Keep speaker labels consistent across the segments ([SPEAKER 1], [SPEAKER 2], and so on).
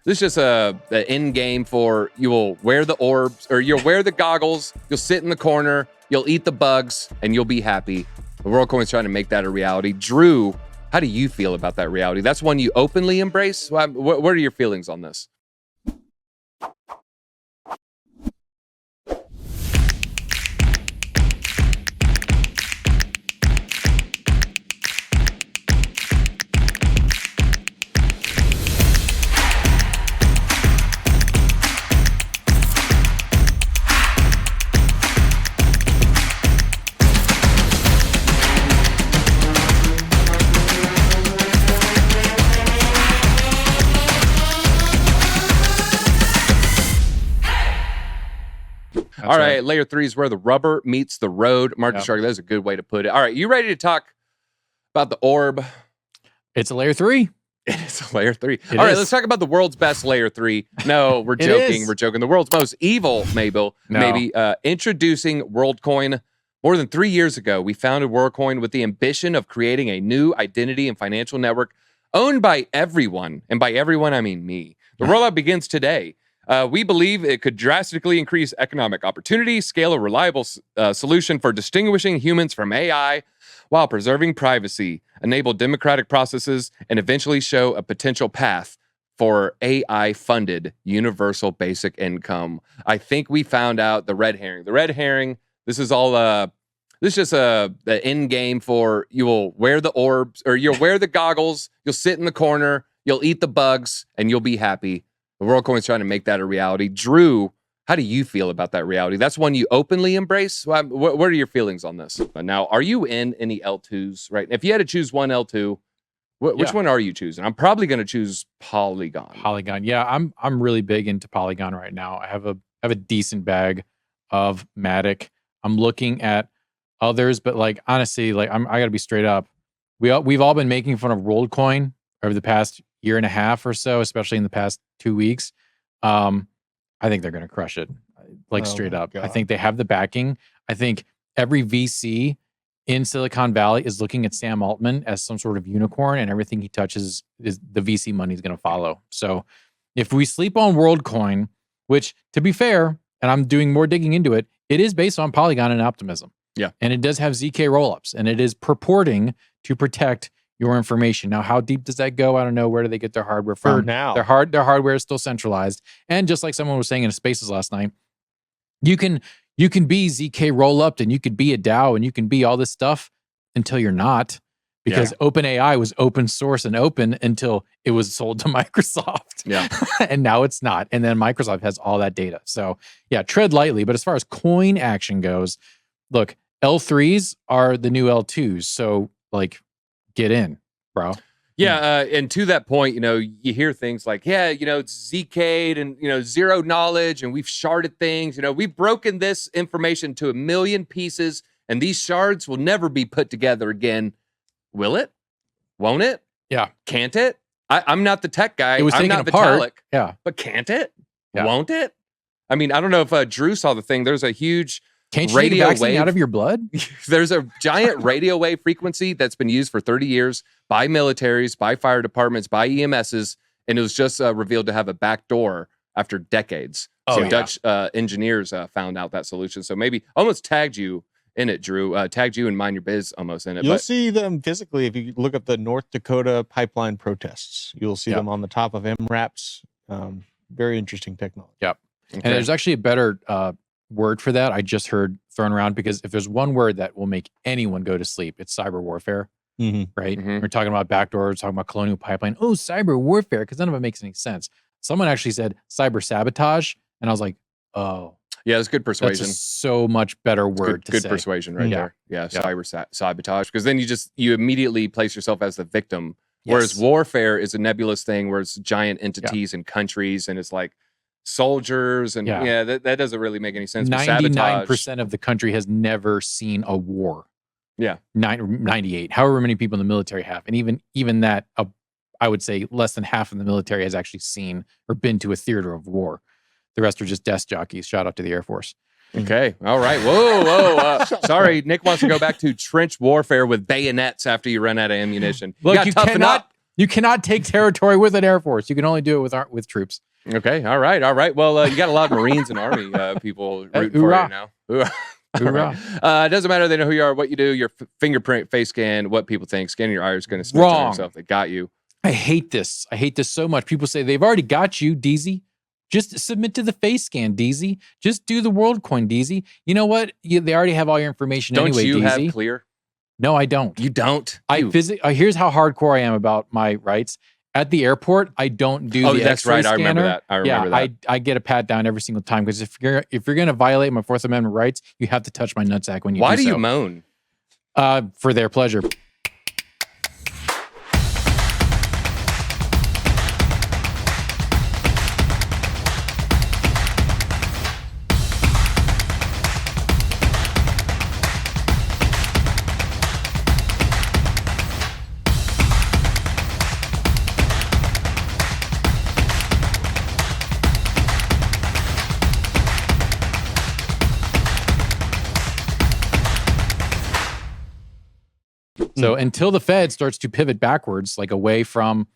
[SPEAKER 1] This is just a end game for you will wear the orbs or you'll wear the goggles, you'll sit in the corner, you'll eat the bugs, and you'll be happy. The WorldCoin's trying to make that a reality. Drew, how do you feel about that reality? That's one you openly embrace? What are your feelings on this? All right, layer 3 is where the rubber meets the road. Marcus Shark, that's a good way to put it. All right, you ready to talk about the orb?
[SPEAKER 2] It's a layer 3.
[SPEAKER 1] It's a layer 3. All right, let's talk about the world's best layer 3. No, we're joking. We're joking. The world's most evil, maybe. Introducing WorldCoin. More than 3 years ago, we founded WorldCoin with the ambition of creating a new identity and financial network owned by everyone. And by everyone, I mean me. The rollout begins today. We believe it could drastically increase economic opportunity, scale a reliable solution for distinguishing humans from AI while preserving privacy, enable democratic processes, and eventually show a potential path for AI-funded universal basic income. I think we found out the red herring. The red herring, this is all this is just the end game for you will wear the orbs or you'll wear the goggles, you'll sit in the corner, you'll eat the bugs, and you'll be happy. The WorldCoin's trying to make that a reality. Drew, how do you feel about that reality? That's one you openly embrace? What are your feelings on this? Now, are you in any L2s, right? If you had to choose one L2, which one are you choosing? I'm probably going to choose Polygon.
[SPEAKER 2] Polygon. Yeah, I'm really big into Polygon right now. I have a decent bag of Matic. I'm looking at others, but like honestly, like I got to be straight up. We've all been making fun of WorldCoin over the past year and a half or so, especially in the past 2 weeks. I think they're going to crush it, like straight up. God. I think they have the backing. I think every VC in Silicon Valley is looking at Sam Altman as some sort of unicorn, and everything he touches is the VC money is going to follow. So if we sleep on WorldCoin, which to be fair, and I'm doing more digging into it, it is based on Polygon and Optimism.
[SPEAKER 1] Yeah.
[SPEAKER 2] And it does have ZK rollups, and it is purporting to protect your information. Now, how deep does that go? I don't know. Where do they get their hardware from?
[SPEAKER 3] Now.
[SPEAKER 2] Their hardware is still centralized. And just like someone was saying in Spaces last night, you can be ZK roll-up and you could be a DAO and you can be all this stuff until you're not, because OpenAI was open source and open until it was sold to Microsoft.
[SPEAKER 1] Yeah.
[SPEAKER 2] And now it's not. And then Microsoft has all that data. So yeah, tread lightly. But as far as coin action goes, look, L3s are the new L2s. So like, get in, bro.
[SPEAKER 1] Yeah, and to that point, you hear things like, it's ZK'd and, zero knowledge, and we've sharded things. We've broken this information to 1 million pieces, and these shards will never be put together again. Will it? Won't it?
[SPEAKER 2] Yeah.
[SPEAKER 1] Can't it? I'm not the tech guy.
[SPEAKER 2] It was
[SPEAKER 1] I'm
[SPEAKER 2] taken
[SPEAKER 1] not
[SPEAKER 2] apart.
[SPEAKER 1] Vitalik.
[SPEAKER 2] Yeah.
[SPEAKER 1] But can't it?
[SPEAKER 2] Yeah.
[SPEAKER 1] Won't it? I mean, I don't know if Drew saw the thing. There's a huge
[SPEAKER 2] Can't you
[SPEAKER 1] radio
[SPEAKER 2] take a vaccine
[SPEAKER 1] wave
[SPEAKER 2] out of your blood?
[SPEAKER 1] There's a giant radio wave frequency that's been used for 30 years by militaries, by fire departments, by EMSs, and it was just revealed to have a back door after decades. Dutch engineers found out that solution. So maybe almost tagged you in it, Drew. Tagged you and Mind Your Biz almost in it.
[SPEAKER 3] You'll see them physically if you look up the North Dakota pipeline protests. You'll see them on the top of MRAPs. Very interesting technology.
[SPEAKER 2] Yep. Okay. And there's actually a better word for that I just heard thrown around, because if there's one word that will make anyone go to sleep, it's cyber warfare. Right? We're talking about backdoors, talking about colonial pipeline. Oh, cyber warfare, because none of it makes any sense. Someone actually said cyber sabotage, and I was like, oh.
[SPEAKER 1] Yeah, it's good persuasion.
[SPEAKER 2] That's a so much better word to say.
[SPEAKER 1] Good persuasion right there. Yeah, cyber sabotage, because then you immediately place yourself as the victim. Yes. Whereas warfare is a nebulous thing where it's giant entities and countries, and it's like soldiers, and that doesn't really make any sense.
[SPEAKER 2] 99% of the country has never seen a war.
[SPEAKER 1] Yeah.
[SPEAKER 2] 98, however many people in the military have. And even that, I would say less than half of the military has actually seen or been to a theater of war. The rest are just desk jockeys. Shout out to the Air Force.
[SPEAKER 1] Okay. All right. Whoa. Sorry. Nick wants to go back to trench warfare with bayonets after you run out of ammunition.
[SPEAKER 2] Look, you
[SPEAKER 1] toughen
[SPEAKER 2] cannot,
[SPEAKER 1] up.
[SPEAKER 2] You cannot take territory with an Air Force. You can only do it with troops.
[SPEAKER 1] Okay. All right. Well, you got a lot of Marines and Army people rooting for you now. Right. It doesn't matter. They know who you are, what you do, your fingerprint, face scan, what people think. Scanning your iris is going to snitch on themselves. They got you.
[SPEAKER 2] I hate this. I hate this so much. People say they've already got you, DZ. Just submit to the face scan, DZ. Just do the WorldCoin, DZ. You know what? They already have all your information anyway, DZ.
[SPEAKER 1] Don't you have clear?
[SPEAKER 2] No, I don't.
[SPEAKER 1] You don't?
[SPEAKER 2] Here's how hardcore I am about my rights. At the airport, I don't do the
[SPEAKER 1] that's
[SPEAKER 2] X-ray
[SPEAKER 1] right.
[SPEAKER 2] scanner.
[SPEAKER 1] I remember that. I remember that.
[SPEAKER 2] I get a pat down every single time because if you're going to violate my Fourth Amendment rights, you have to touch my nutsack when you
[SPEAKER 1] Why
[SPEAKER 2] do
[SPEAKER 1] do
[SPEAKER 2] so.
[SPEAKER 1] you moan?
[SPEAKER 2] For their pleasure. So until the Fed starts to pivot backwards, like away from,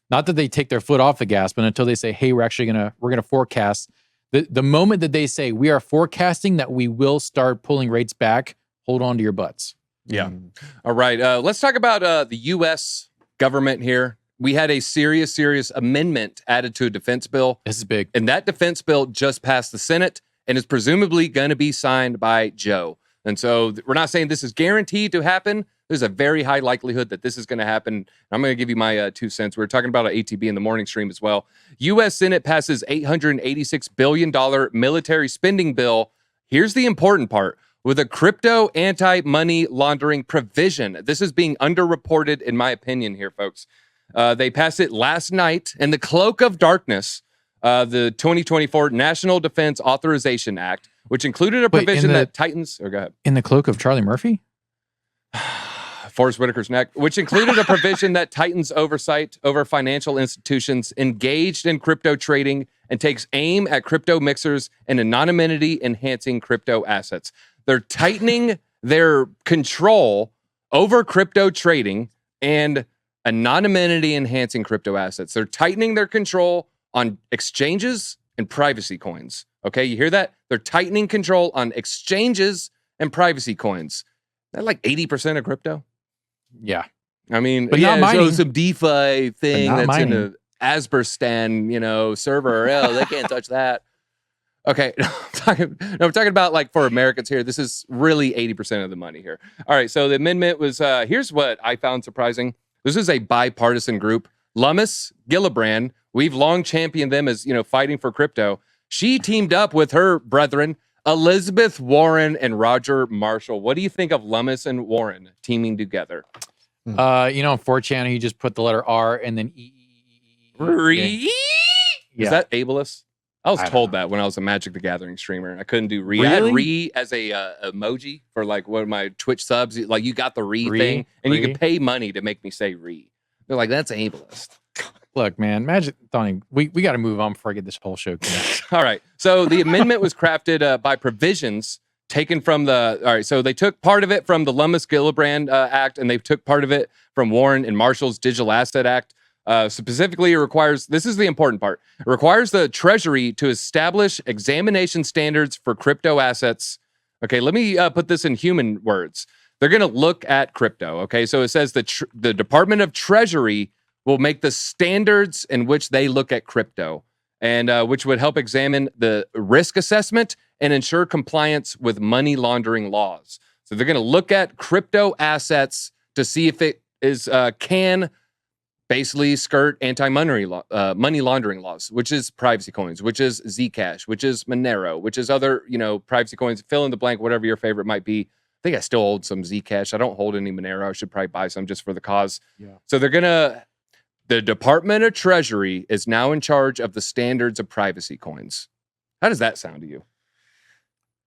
[SPEAKER 2] not that they take their foot off the gas, but until they say, hey, we're gonna forecast. The moment that they say we are forecasting that we will start pulling rates back, hold on to your butts.
[SPEAKER 1] Yeah. All right. Let's talk about the U.S. government here. We had a serious amendment added to a defense bill.
[SPEAKER 2] This is big.
[SPEAKER 1] And that defense bill just passed the Senate and is presumably going to be signed by Joe. And so we're not saying this is guaranteed to happen. There's a very high likelihood that this is going to happen. I'm going to give you my 2 cents. We were talking about ATB in the morning stream as well. U.S. Senate passes $886 billion military spending bill. Here's the important part. With a crypto anti-money laundering provision. This is being underreported, in my opinion here, folks. They passed it last night in the cloak of darkness, the 2024 National Defense Authorization Act, which included a provision that tightens... Go ahead.
[SPEAKER 2] In the cloak of Charlie Murphy?
[SPEAKER 1] Forrest Whitaker's neck, which included a provision that tightens oversight over financial institutions engaged in crypto trading and takes aim at crypto mixers and anonymity-enhancing crypto assets. They're tightening their control over crypto trading and anonymity-enhancing crypto assets. They're tightening their control on exchanges and privacy coins. Okay, you hear that? They're tightening control on exchanges and privacy coins. That like 80% of crypto?
[SPEAKER 2] Yeah.
[SPEAKER 1] I mean,
[SPEAKER 2] but not mining.
[SPEAKER 1] So some DeFi thing that's
[SPEAKER 2] mining.
[SPEAKER 1] in a Asperstan, server. Oh, they can't touch that. Okay. I'm talking about like for Americans here. This is really 80% of the money here. All right. So the amendment was, here's what I found surprising. This is a bipartisan group. Lummis Gillibrand, we've long championed them as, fighting for crypto. She teamed up with her brethren, Elizabeth Warren and Roger Marshall. What do you think of Lummis and Warren teaming together?
[SPEAKER 2] On 4chan, you just put the letter R and then E.
[SPEAKER 1] Re?
[SPEAKER 2] Yeah.
[SPEAKER 1] Is that ableist? I was told that when I was a Magic the Gathering streamer. I couldn't do re.
[SPEAKER 2] Really?
[SPEAKER 1] I had re as a emoji for like one of my Twitch subs. Like you got the re thing, and you could pay money to make me say re. They're like, that's ableist.
[SPEAKER 2] Look, man, Magic, Donnie, we got to move on before I get this whole show connected.
[SPEAKER 1] All right. So the amendment was crafted by provisions taken from the... All right. So they took part of it from the Lummis-Gillibrand Act, and they took part of it from Warren and Marshall's Digital Asset Act. Specifically, it requires... This is the important part. It requires the Treasury to establish examination standards for crypto assets. Okay, let me put this in human words. They're going to look at crypto. Okay, so it says the Department of Treasury will make the standards in which they look at crypto, and which would help examine the risk assessment and ensure compliance with money laundering laws. So they're going to look at crypto assets to see if it is can basically skirt anti-money money laundering laws, which is privacy coins, which is Zcash, which is Monero, which is other privacy coins. Fill in the blank, whatever your favorite might be. I think I still hold some Zcash. I don't hold any Monero. I should probably buy some just for the cause. Yeah. So the Department of Treasury is now in charge of the standards of privacy coins. How does that sound to you?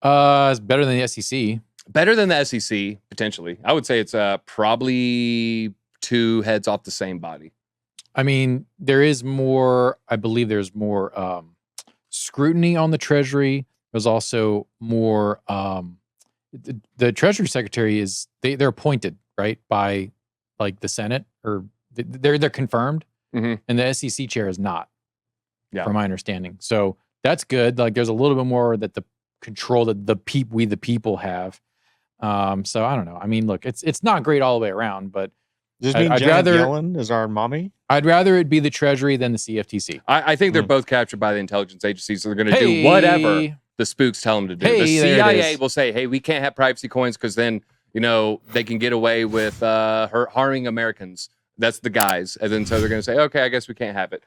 [SPEAKER 2] It's better than the SEC.
[SPEAKER 1] Better than the SEC, potentially. I would say it's probably two heads off the same body.
[SPEAKER 2] I mean, I believe there's more scrutiny on the Treasury. There's also more, the Treasury Secretary they're appointed, right, by like the Senate or they're confirmed,
[SPEAKER 1] Mhm.
[SPEAKER 2] and the SEC chair is not,
[SPEAKER 1] Yeah.
[SPEAKER 2] from my understanding. So that's good. Like there's a little bit more that the control that we the people have. So I don't know. I mean, look, it's not great all the way around, but
[SPEAKER 3] Does this mean Janet Yellen is our mommy?
[SPEAKER 2] I'd rather it be the Treasury than the CFTC.
[SPEAKER 1] I think they're both captured by the intelligence agencies, so they're going to do whatever the spooks tell them to do. The CIA will say, hey, we can't have privacy coins because then, they can get away with harming Americans. That's the guys. And then so they're going to say, okay, I guess we can't have it.